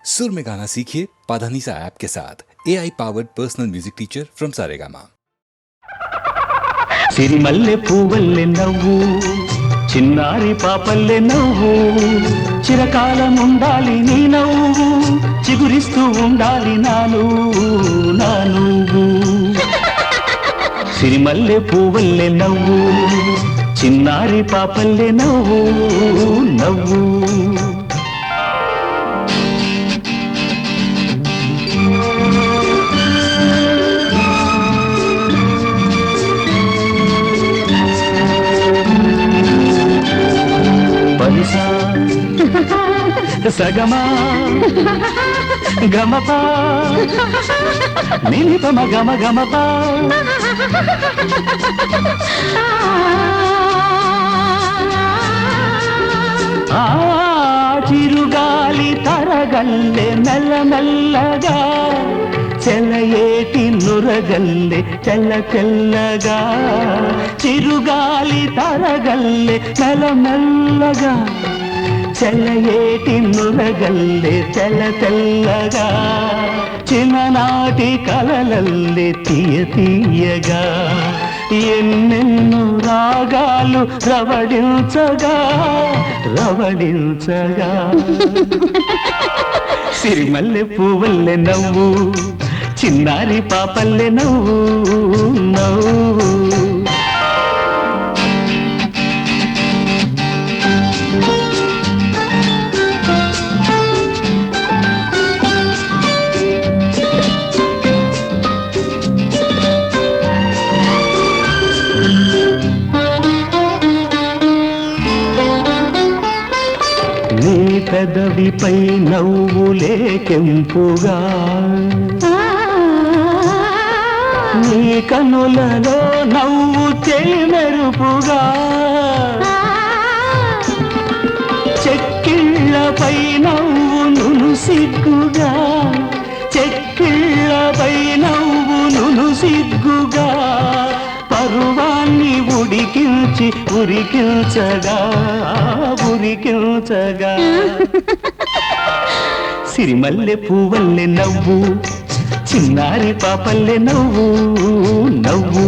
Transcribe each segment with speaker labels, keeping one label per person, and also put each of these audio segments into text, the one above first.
Speaker 1: सुर में गाना सीखिए पाधानीसा ऐप के साथ AI powered personal music teacher from Saregama.
Speaker 2: సిరిమల్లె పువ్వల్లె నవ్వు చిన్నారి పాపల్లె నవ్వు చిరకాలం ఉండాలి నీ నవ్వు చిగురిస్తూ ఉండాలి నా నువ్వు సిరిమల్లె పువ్వల్లె నవ్వు చిన్నారి పాపల్లె నవ్వు నవ్వు సగమా గమపా నిలిపమ గమ గమపా ఆ చిరుగాలి తరగల్లె మెల్లమెల్లగా చెలయేటి నురగల్లె తెల్ల తెల్లగా చిరుగాలి తరగల్లె మెల్లమెల్లగా చెలయేటి నురగల్లె తెల్ల తెల్లగా చిన్ననాటి కలలల్లె తీయ తీయగా ఎన్నెన్నో రాగాలు రవడించగా రవడించగా సిరిమల్లె పువ్వల్లె నవ్వు చిన్నారి పాపల్లె నవ్వు నవ్వు పెదవిపై నవ్వులే కెంపుగా నీ కనులలో నవ్వు చెలిమెరుపుగా చెక్కిళ్ళపై నవ్వు సిగ్గుగా చెక్కిళ్ళపై నవ్వు సిగ్గుగా పరువాన్ని ఉడికించి ఉరికించగా ఉరికించగా సిరిమల్లె పువ్వల్లె నవ్వు చిన్నారి పాపల్లె నవ్వు నవ్వు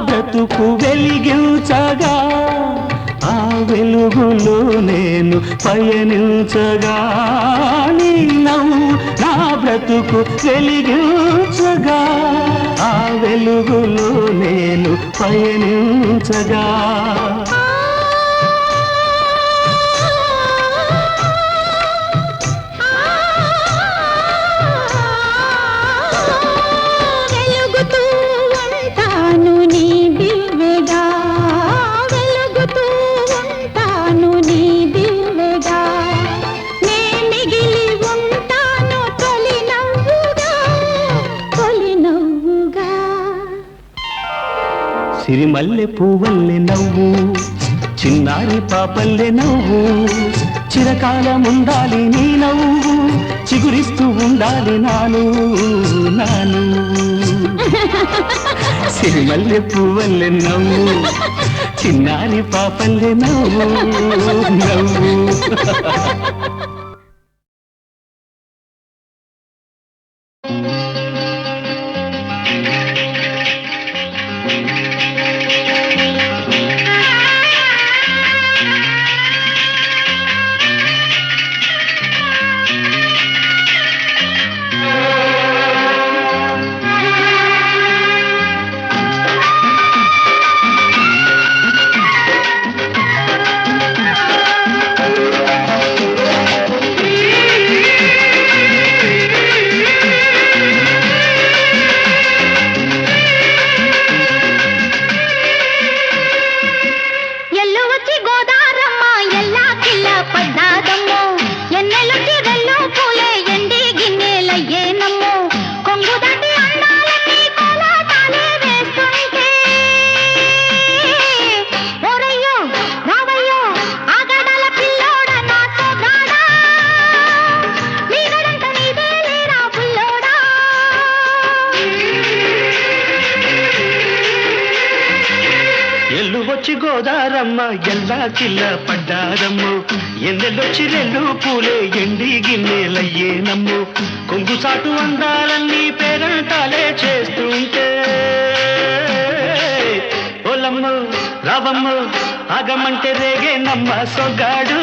Speaker 2: బ్రతుకు వెలిగించగా ఆ వెలుగులో నేను పయనించగా నీ నవ్వు నా బ్రతుకు వెలిగించగా ఆ వెలుగులో నేను పయనించగా సిరిమల్లె పువ్వల్లె నవ్వు చిన్నారి పాపల్లె నవ్వు చిరకాలం ఉండాలి నీ నవ్వు చిగురిస్తూ ఉండాలి నాను సిరిమల్లె పువ్వల్లె నవ్వు చిన్నారి పాపల్లె నవ్వు నవ్వు గోదారమ్మ ఎల్లా కిల్ల పడ్డారమ్ము ఎన్నెల్లొచ్చి రెల్లు పూలే ఎండి గిన్నెలయ్యేనమ్ము కొంగు సాటు అందాలన్నీ పేరంటాలే చేస్తుంటే ఓలమ్ము రావమ్ము ఆగమంటే రేగే నమ్మ సొగ్గాడు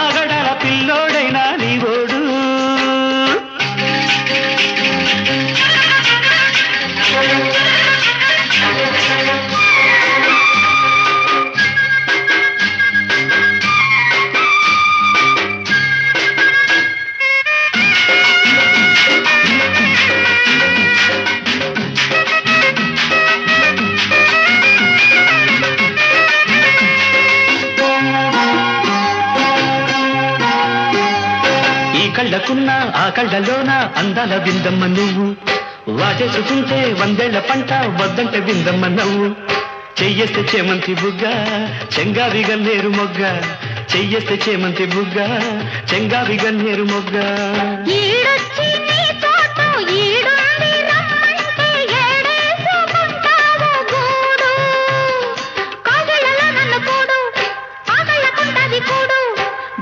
Speaker 2: ఆగడాల పిల్లోడైనా నీవోడు కళ్ళకున్న ఆ కళ్ళలోన అందాల విందమ్మ నువ్వు వాటేసుకుంటే వందేళ్ల పంట వద్దంటే విందమ్మ నవ్వు చెయ్యేస్తే చేమంతి బుగ్గ చెంగావి గన్నేరు మొగ్గ చెయ్యేస్తే చేమంతి బుగ్గ చెంగావి గన్నేరు మొగ్గ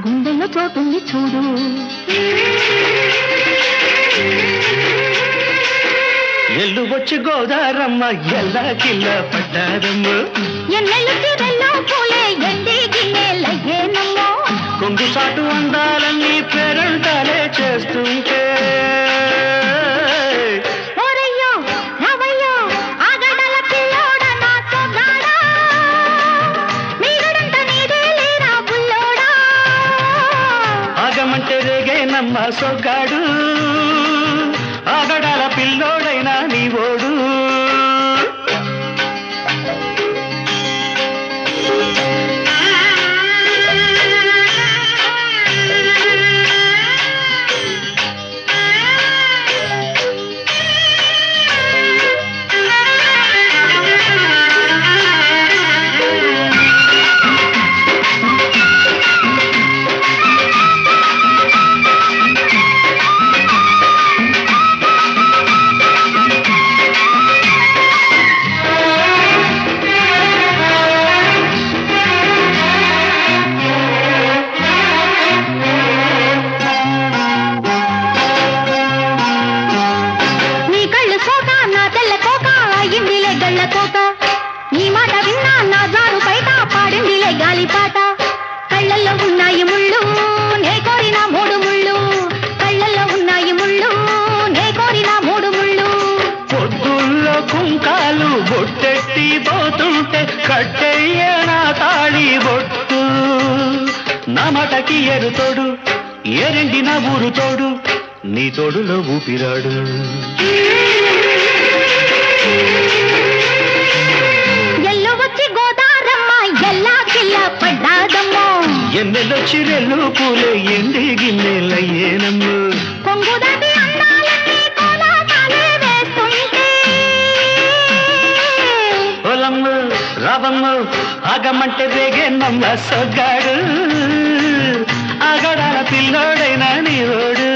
Speaker 3: గుండెల్లో చోటుంది చూడు
Speaker 2: ఎల్లు వచ్చి గోదారమ్మ ఎల్లా కిల్ల పడ్డారమ్మ కొంగు సాటు అందాలన్నీ పేరంటాలే చేస్తుంటే ఆగమంటే రేగేనమ్మ సొగ్గాడు ఆగడాల పిల్లోడైనా నీవోడు
Speaker 3: నీ మాట విన్నా నా జారు బయట పాడిందిలే గాలిపాట కళ్ళల్లో ఉన్నాయి ముళ్ళు నే కోరిన మూడు ముళ్ళు కళ్ళల్లో ఉన్నాయి ముళ్ళు నే కోరిన మూడు ముళ్ళు
Speaker 2: పొద్దుల్లో కుంకాలు బొట్టెట్టి పోతుంటే కట్టెయ్య నా తాళి బొట్టు నా మాటకి ఎరుతోడు ఏరెండి నా ఊరు తోడు నీ తోడులో ఊపిరాడు ఎన్నెల్లొచ్చి రెల్లు పూలే ఎండి గిన్నెలయ్యేనమ్ము
Speaker 3: కొంగు దాటి అందాలన్నీ కోలాటాలే వేస్తుంటే
Speaker 2: ఓలమ్ము రావమ్ము ఆగమంటే రేగేనమ్మ సొగ్గాడు ఆగడాల పిల్లోడైనా నీవోడు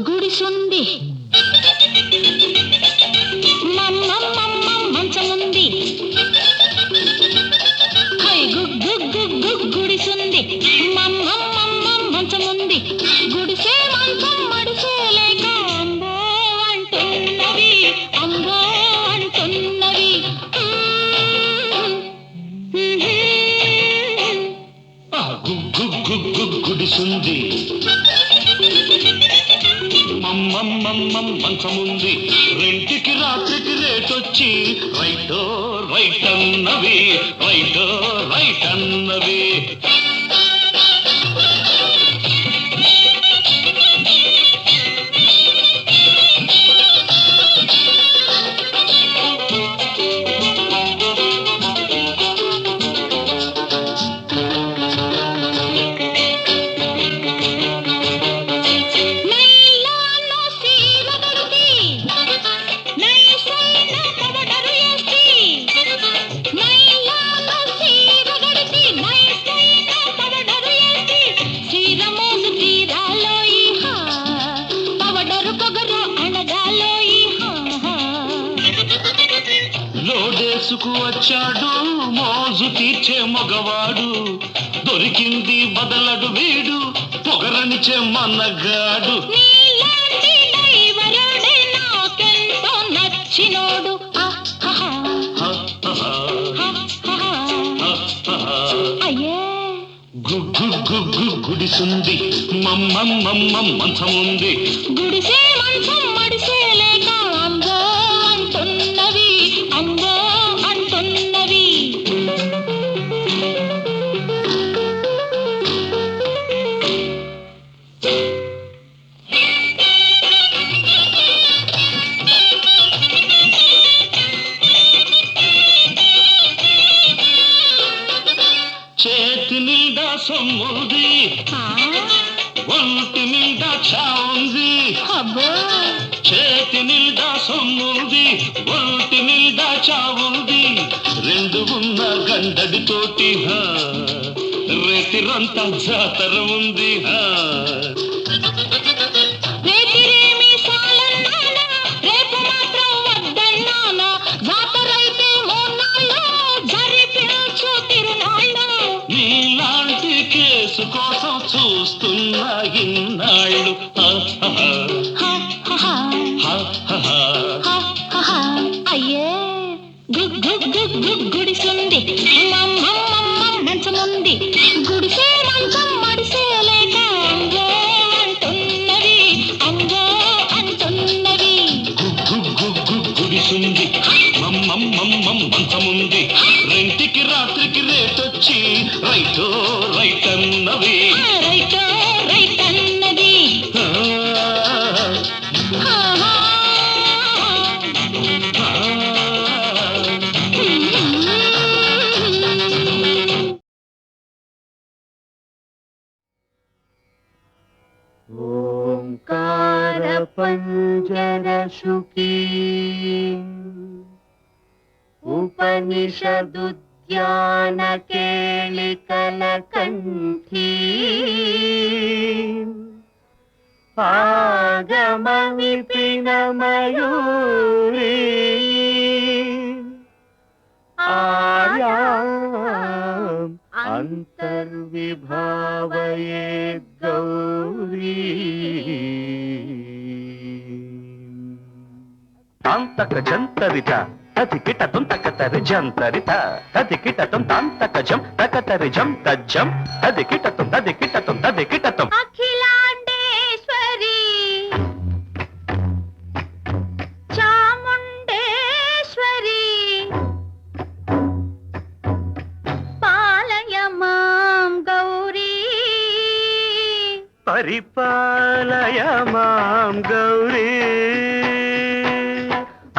Speaker 3: గుడిసుంది మంచముంది గుడిసుంది మంచముంది గుడిసే మంచం మడిసే లేక అంబో అంటున్నవి
Speaker 2: గుడిసుంది మంచముంది రెంటికి రాత్రికి రేటొచ్చి రైటో రైట్ అన్నవి లోడేసుకు వచ్చాడు మోజు తీర్చే మగవాడు, దొరికింది బదలడు వీడు పొగరనిచే మన్నగాడు.
Speaker 3: నీలాంటి డ్రైవరుడే నాకెంతో నచ్చినోడు. అయ్యే
Speaker 2: గుగ్గు గుగ్గు గుడిసుంది మమ్మమ్మమ్మ మంచముంది,
Speaker 3: గుడిసే మంచం మడిసే లేక అంబో అంటున్నవి, అంబో అంటున్నవి.
Speaker 2: చేతి నిండా సొమ్ముది ఒంటి నిండా చావుంది.
Speaker 3: అబ్బో
Speaker 2: చేతి నిండా సొమ్ముది ఒంటి నిండా చావుంది, రెండు ఉన్న గండడితోటి రేతిరంతా జాతర ఉంది.
Speaker 3: రేతిరేమి సాలన్నానా, రేపు మాత్రం వద్దన్నానా, జాతరైతే మూన్నాళ్ళు జరిపించు తిరునాళ్ళు.
Speaker 2: నీలాంటి కేసు కోసం చూస్తున్నా ఇన్నాళ్ళు.
Speaker 3: అయ్యే గుడిసుంది మంచముంది, గుడిసే మంచం మడిసే లేక అంగో అంటున్నవి, అంగో అంటున్నవి.
Speaker 2: గుడిసుంది మమ్మమ్మమ్మ మంచముంది, రెంటికి రాత్రికి రేటొచ్చి రైటో రైట్ అన్నవి.
Speaker 3: రైటో రైట్ అన్నది.
Speaker 4: ఓంకార పంజర శుకీ ఉపనిషదుద్యాన కేళికల కంఠీ ఆగమ విపిన మయూరీ ఆర్యాం అంతర్విభావయేద్ గౌరీ. తాంతక జంతరిత తతికిట తుంతకతరి జంతరిత తతికిటతం తాంతకజం తకతరిజం తజ్జం తదికిటతం తదికిటతం తదికిటతం.
Speaker 3: అఖిలాండేశ్వరి చాముండేశ్వరి పాలయ మాం గౌరీ.
Speaker 4: పరిపాలయ మాం గౌరీ.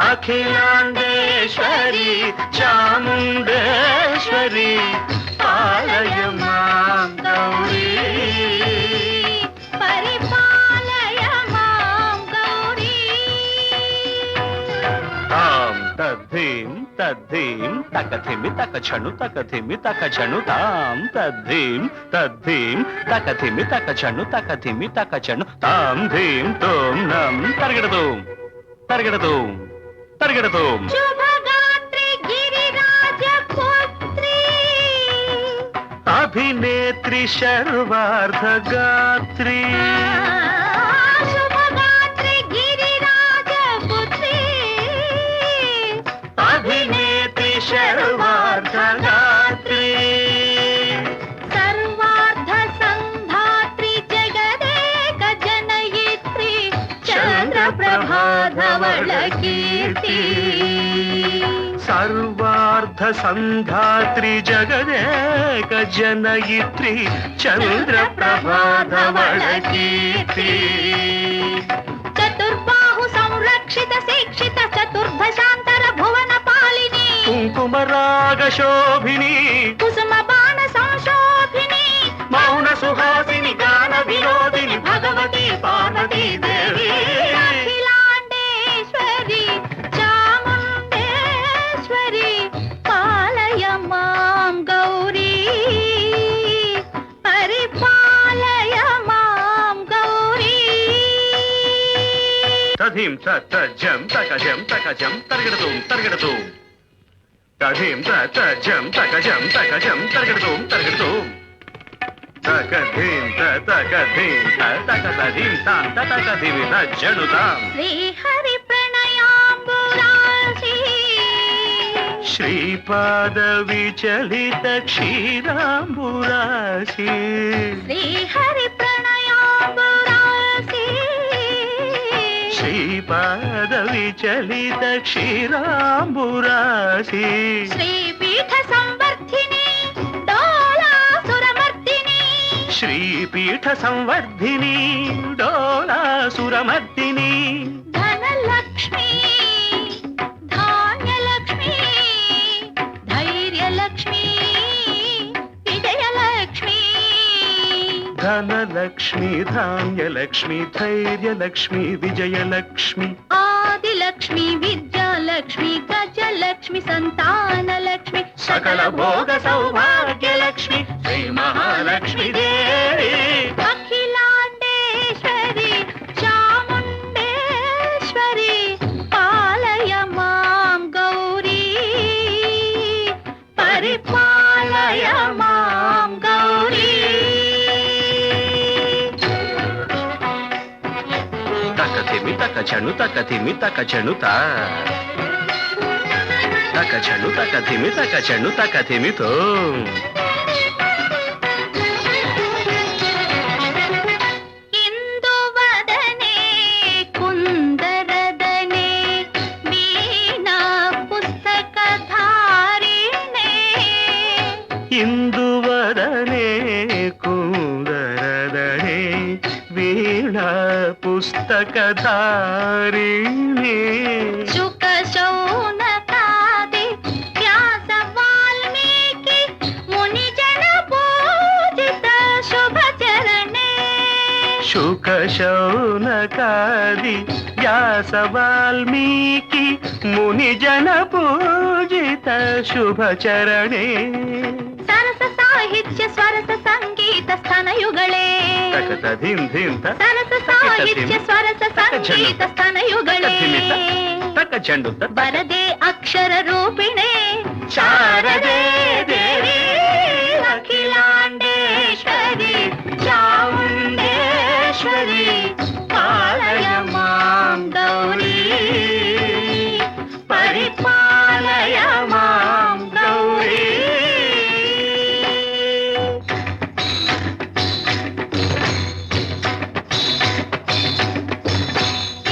Speaker 4: అఖిలాండేశ్వరి చాముండేశ్వరి పాలయ మాం గౌరీ.
Speaker 3: పరిపాలయ మాం గౌరీ.
Speaker 4: తాం తద్ధీం తద్ధీం తకథిమి తకచను తకథిమి తకచను తాం తద్ధీం తద్ధీం తకథిమి తకచను తకథిమి తకచను తాం ధీం తోం నం తరగడదోం తరగడదోం తరగడదోం.
Speaker 3: శుభగాత్రి గిరిరాజ పుత్రి
Speaker 4: అభినేత్రి శర్వార్ధగాత్రి.
Speaker 3: శుభగాత్రి గిరిరాజ పుత్రి
Speaker 4: అభినేత్రి శర్వార్ధగాత్రి.
Speaker 3: సర్వార్థ సంధాత్రి జగదేక జనయిత్రి చంద్రప్రభాధవళ కీర్తి.
Speaker 4: సర్వార్ధ సంధాత్రి జగదేక జనయిత్రి చంద్రప్రభాధవళ కీర్తి.
Speaker 3: చతుర్బాహు సంరక్షిత శిక్షిత చతుర్భశాంతర భువన పాలిని
Speaker 4: కుంకుమరాగ శోభిని
Speaker 3: కుసుమ బాణ సంశోభిని
Speaker 4: మౌన సుహాసిని గాన వినోదిని భగవతి పార్వతీ దేవి.
Speaker 3: అఖిలాండేశ్వరి చాముండేశ్వరి పాలయ మాం గౌరీ. పరిపాలయ మాం గౌరీ.
Speaker 4: తధిం తజ్జం తకజం తకజం తరగడతోం తరగడతోం తధిం తజం తకజం తకజం తరగడుతోం తరగడుతోం తకధిం తకధిం తకధిం తాం తకధిం తజడుతాం
Speaker 3: శ్రీహరి ప్రణయాంబురాసి
Speaker 4: శ్రీపాద విచలిత క్షీరాంబురాసి
Speaker 3: శ్రీహరి ప్రణయాంబురాసి
Speaker 4: శ్రీపాద విచలిత క్షీరాంబురాసి
Speaker 3: శ్రీపీఠ సంవర్ధిని డోలాసురమర్దిని
Speaker 4: శ్రీపీఠ సంవర్ధిని డోలాసురమర్దిని
Speaker 3: ధనలక్ష్మి ధాన్యలక్ష్మి ధైర్యలక్ష్మి విజయలక్ష్మి
Speaker 4: ధనలక్ష్మి ధాన్యలక్ష్మి ధైర్యలక్ష్మి విజయలక్ష్మి
Speaker 3: ఆదిలక్ష్మి విద్యాలక్ష్మి గజలక్ష్మి సంతానలక్ష్మి
Speaker 4: సకల భోగ సౌభాగ్యలక్ష్మి శ్రీ మహాలక్ష్మి దేవి
Speaker 3: అఖిలాండేశ్వరి చాముండేశ్వరి పాలయ మాం గౌరీ పరిపాలయ మాం గౌరీ
Speaker 4: తకతిమి తకచను తకతిమి తకచనుత తకచను తకతిమి తకచను తకతిమితో
Speaker 3: ఇందువదనే కుందరదనే వీణా పుస్తకధారిణే
Speaker 4: ఇందువదనే కుందరదనే వీణా పుస్తకధారిణి
Speaker 3: శుక శౌనకాది వ్యాస వాల్మీకి ముని జన పూజిత శుభచరణే
Speaker 4: శుక శౌనకాది వ్యాస వాల్మీకి ముని జన పూజిత శుభచరణే
Speaker 3: సరస సాహిత్య స్వరస సంగీత స్థనయుಗಳೇ
Speaker 4: తకతధిం ధిం
Speaker 3: సరస సాహిత్య స్వరస సంగీత స్థనయుಗಳೇ
Speaker 4: తకచండు
Speaker 3: వరదే అక్షర రూపిణే
Speaker 4: శారదే దేవి
Speaker 3: అఖిలాండేశ్వరి చాముండేశ్వరి పాలయ మాం గౌరీ పరిపాలయ మాం గౌరీ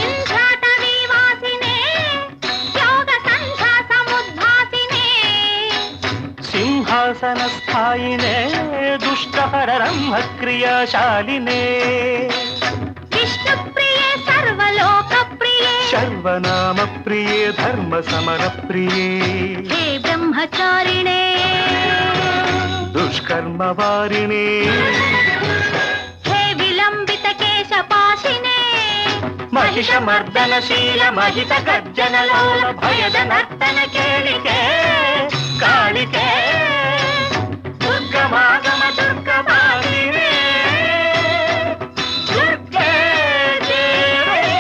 Speaker 3: ఇంద్రాటవీ వాసినే యోగ సంధ్యా సముద్భాసినే
Speaker 4: సింహాసన స్థాయినే దుష్టహర బ్రహ్మ క్రియాశాలినే
Speaker 3: విష్ణు ప్రియే సర్వలోక ప్రియే
Speaker 4: సర్వనామ ప్రియే ధర్మ సమర ప్రియే
Speaker 3: హే బ్రహ్మచారిణే
Speaker 4: దుష్కర్మ వారిణే
Speaker 3: హే విలంబిత కేశపాశినే
Speaker 4: మహిష మర్దనశీల మహిత గర్జనలోల భయద నర్తన కేళికే కాళికే దుర్గమాగమ దుర్గమాలినే దుర్గే దేవి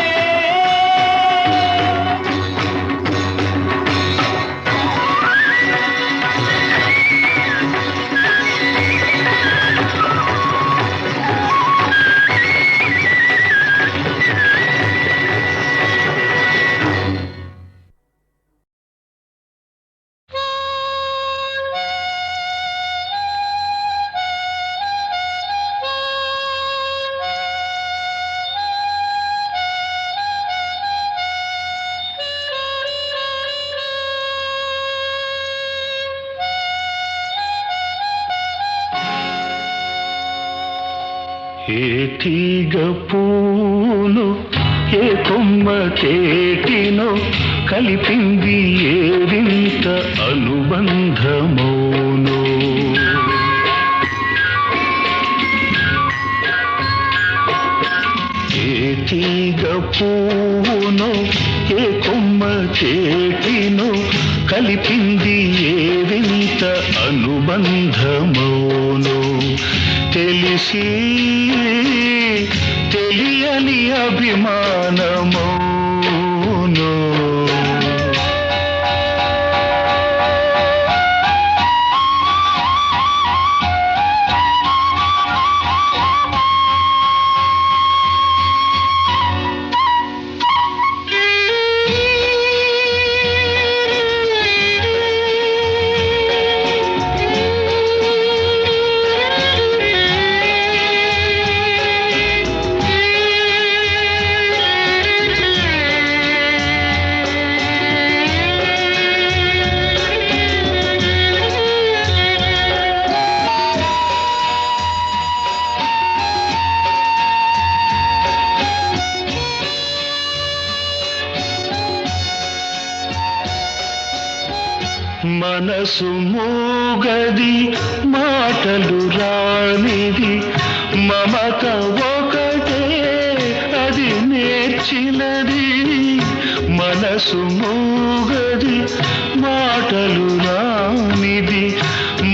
Speaker 4: ఏ తీగ పూను ఏ కొమ్మ తేటినో కలిపింది ఏ వింత అనుబంధమోనో ఏ తీగ పూను ఏ కొమ్మ తేటినో కలిపింది ఏ వింత అనుబంధమోనో తెలిసి తెలియని అభిమానమోను
Speaker 2: మనసు మూగది మాటలు రానిది మమత ఒకటే అది నేర్చినది మనసు మూగది మాటలు రానిది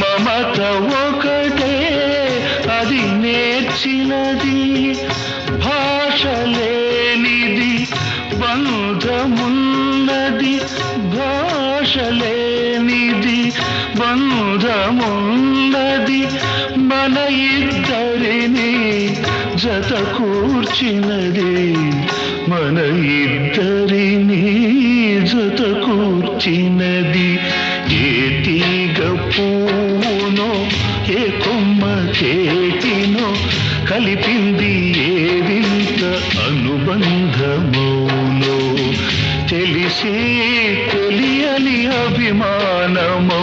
Speaker 2: మమత ఒకటే అది నేర్చినది భాష లేనిది బంధమున్నది భాష లేనిది బంధమున్నది మన ఇద్దరిని జత కూర్చినది మన ఇద్దరిని జత కూర్చినది ఏ తీగ పువ్వునో ఏ కొమ్మ చేటినో కలిపింది ఏ వింత అనుబంధమౌనో తెలిసి తెలియని అభిమానమౌనో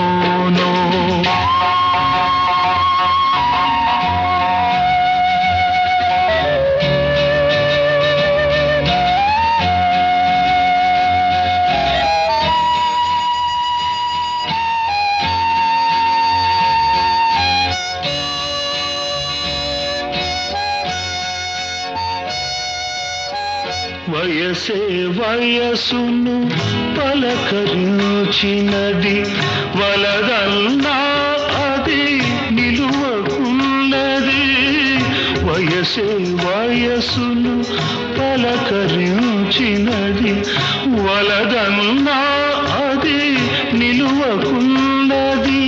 Speaker 2: వయసే వయసును పలకరించినది వలదన్నా అది నిలువకున్నది వయసే వయసును పలకరించినది వలదన్నా అది నిలువకున్నది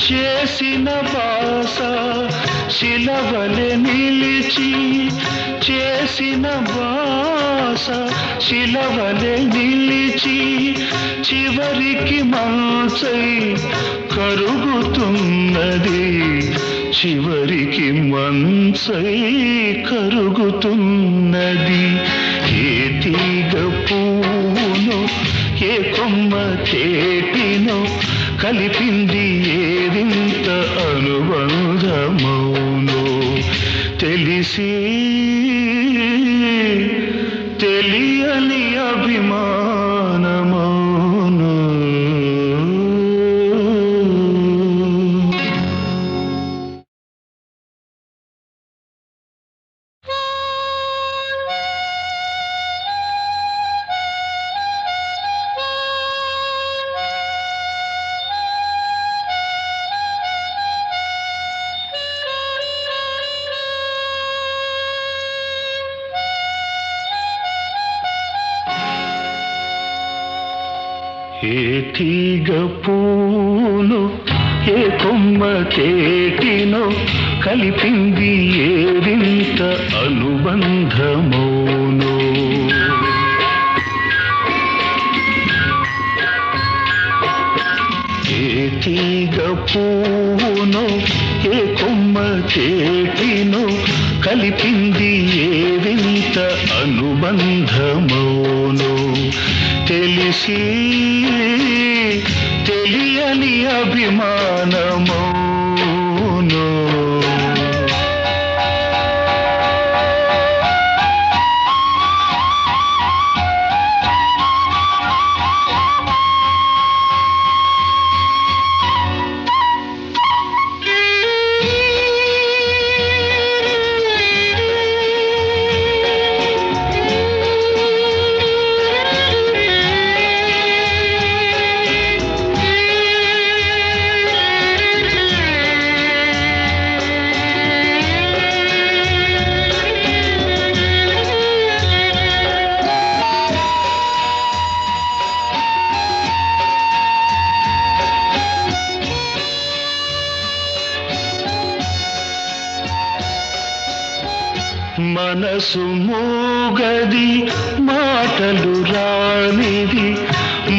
Speaker 2: చేసిన బాస శిలవలె నిలిచి చేసిన బాస శిలవలె నిలిచి చివరికి మంచై కరుగుతున్నది చివరికి మంచై కరుగుతున్నది ఏ తీగ పువ్వునో ఏ కొమ్మ చేటినో కలిపింది ఏ వింత అనుబంధమౌనో తెలిసి తెలియని అభిమానమౌనో ఏ తీగ పూలు ఏ కొమ్మ చేటినో కలిపింది ఏ వింత అనుబంధమౌనో ఏ తీగ పూవునో ఏ కొమ్మ చేటినో కలిపింది ఏ వింత అనుబంధమౌనో తెలిసి తెలియని అభిమానమౌనో మనసు మూగది మాటలు రానిది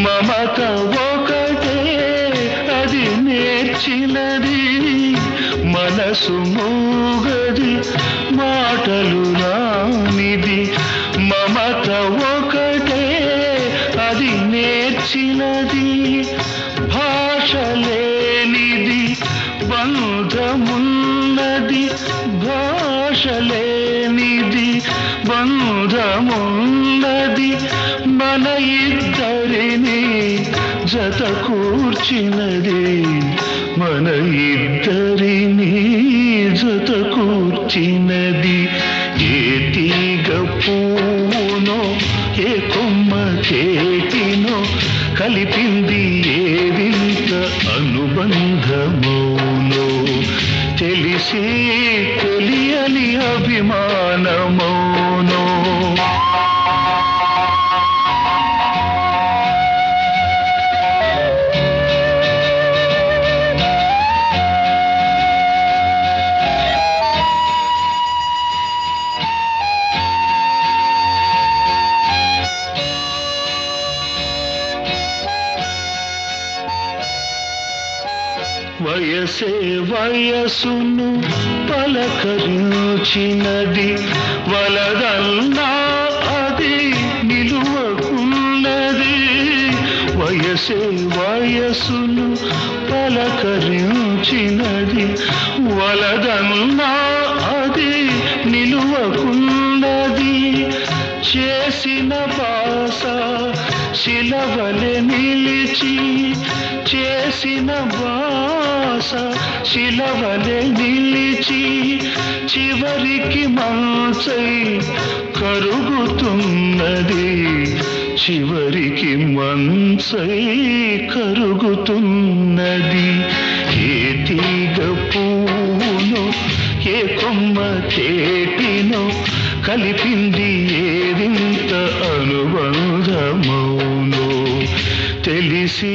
Speaker 2: మమత ఒకటే అది నేర్చినది మనసు మూగది మాటలు రానిది మమత ఒకటే అది నేర్చినది భాష లేనిది బంధమున్నది భాష లేనిది బంధమున్నది మన ఇద్దరిని
Speaker 5: జత కూర్చినది మన ఇద్దరిని జత కూర్చినది ఏ తీగ పువ్వునో ఏ కొమ్మ చేటినో కలిపింది ఏ వింత అనుబంధమౌనో తెలిసి తెలియని అభిమానమౌనో వయసే వయసును పలకరించినది వలదన్నా అది నిలువకున్నది వయసే వయసును పలకరించినది వలదన్నా అది నిలువకున్నది చేసిన బాస శిలవలె నిలిచి చేసిన బాస శిలవలె నిలిచి చివరికి మంచై కరుగుతున్నది చివరికి మంచై కరుగుతున్నది ఏ తీగ పువ్వునో ఏ కొమ్మ చేటినో కలిపింది ఏ వింత అనుబంధమౌనో తెలిసి